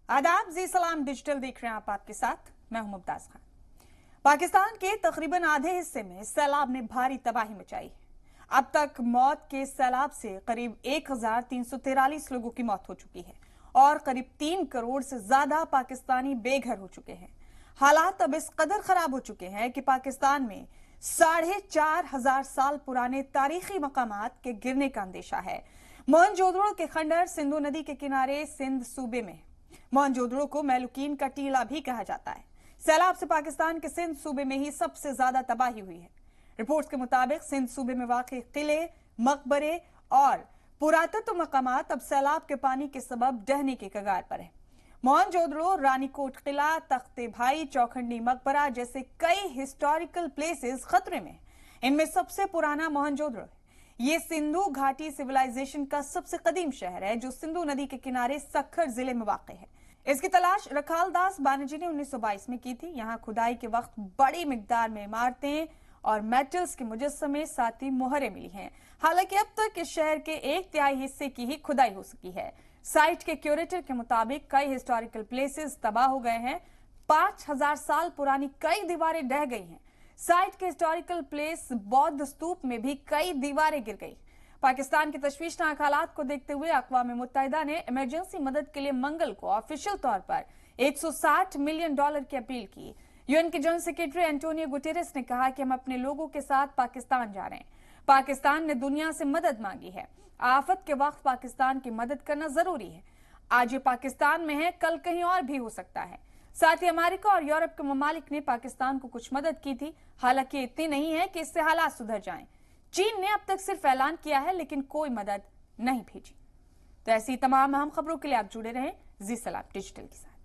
आदाब, जी सलाम डिजिटल देख रहे हैं आपके साथ मैं हूं मुमताज खान। पाकिस्तान के तकरीबन आधे हिस्से में सैलाब ने भारी तबाही मचाई है। अब तक मौत के सैलाब से करीब 1343 लोगों की मौत हो चुकी है और करीब 3 करोड़ से ज्यादा पाकिस्तानी बेघर हो चुके हैं। हालात अब इस कदर खराब हो चुके हैं कि पाकिस्तान में 4,500 साल पुराने तारीखी मकामात के गिरने का अंदेशा है। मोहनजोदड़ो के खंडर सिंधु नदी के किनारे सिंध सूबे में मोहनजोदड़ो को मैलुकीन का टीला भी कहा जाता है। सैलाब से पाकिस्तान के सिंध सूबे में ही सबसे ज्यादा तबाही हुई है। रिपोर्ट्स के मुताबिक सिंध सूबे में वाक़ई किले, मकबरे और पुरातत्व मकामात अब सैलाब के पानी के सबब ढहने के कगार पर है। मोहनजोदड़ो, रानीकोट किला, तख्ते भाई, चौखंडी मकबरा जैसे कई हिस्टोरिकल प्लेसेस खतरे में। इनमें सबसे पुराना मोहनजोदड़ो है। ये सिंधु घाटी सिविलाइजेशन का सबसे कदीम शहर है जो सिंधु नदी के किनारे सक्खर जिले में वाक़ है। इसकी तलाश रखालदास बानर्जी ने 1922 में की थी। यहाँ खुदाई के वक्त बड़ी मिकदार में इमारतें और मेटल्स के मुजस्समे साथ ही मोहरें मिली हैं। हालांकि अब तक इस शहर के 1/3 हिस्से की ही खुदाई हो सकी है। साइट के क्यूरेटर के मुताबिक कई हिस्टोरिकल प्लेसेस तबाह हो गए हैं। 5000 साल पुरानी कई दीवारें ढह गई हैं। साइट के हिस्टोरिकल प्लेस बौद्ध स्तूप में भी कई दीवारें गिर गई। पाकिस्तान के तशवीशनाक हालात को देखते हुए अक़वाम मुत्तहिदा ने इमरजेंसी मदद के लिए मंगल को ऑफिशियल तौर पर $160 मिलियन की अपील की। यूएन के जनरल सेक्रेटरी एंटोनियो गुटेरेस ने कहा कि हम अपने लोगों के साथ पाकिस्तान जा रहे हैं। पाकिस्तान ने दुनिया से मदद मांगी है। आफत के वक्त पाकिस्तान की मदद करना जरूरी है। आज ये पाकिस्तान में है, कल कहीं और भी हो सकता है। साथ ही अमेरिका और यूरोप के ममालिक ने पाकिस्तान को कुछ मदद की थी। हालांकि इतनी नहीं है कि इससे हालात सुधर जाएं। चीन ने अब तक सिर्फ ऐलान किया है लेकिन कोई मदद नहीं भेजी। तो ऐसी तमाम अहम खबरों के लिए आप जुड़े रहें जी सलाम डिजिटल के साथ।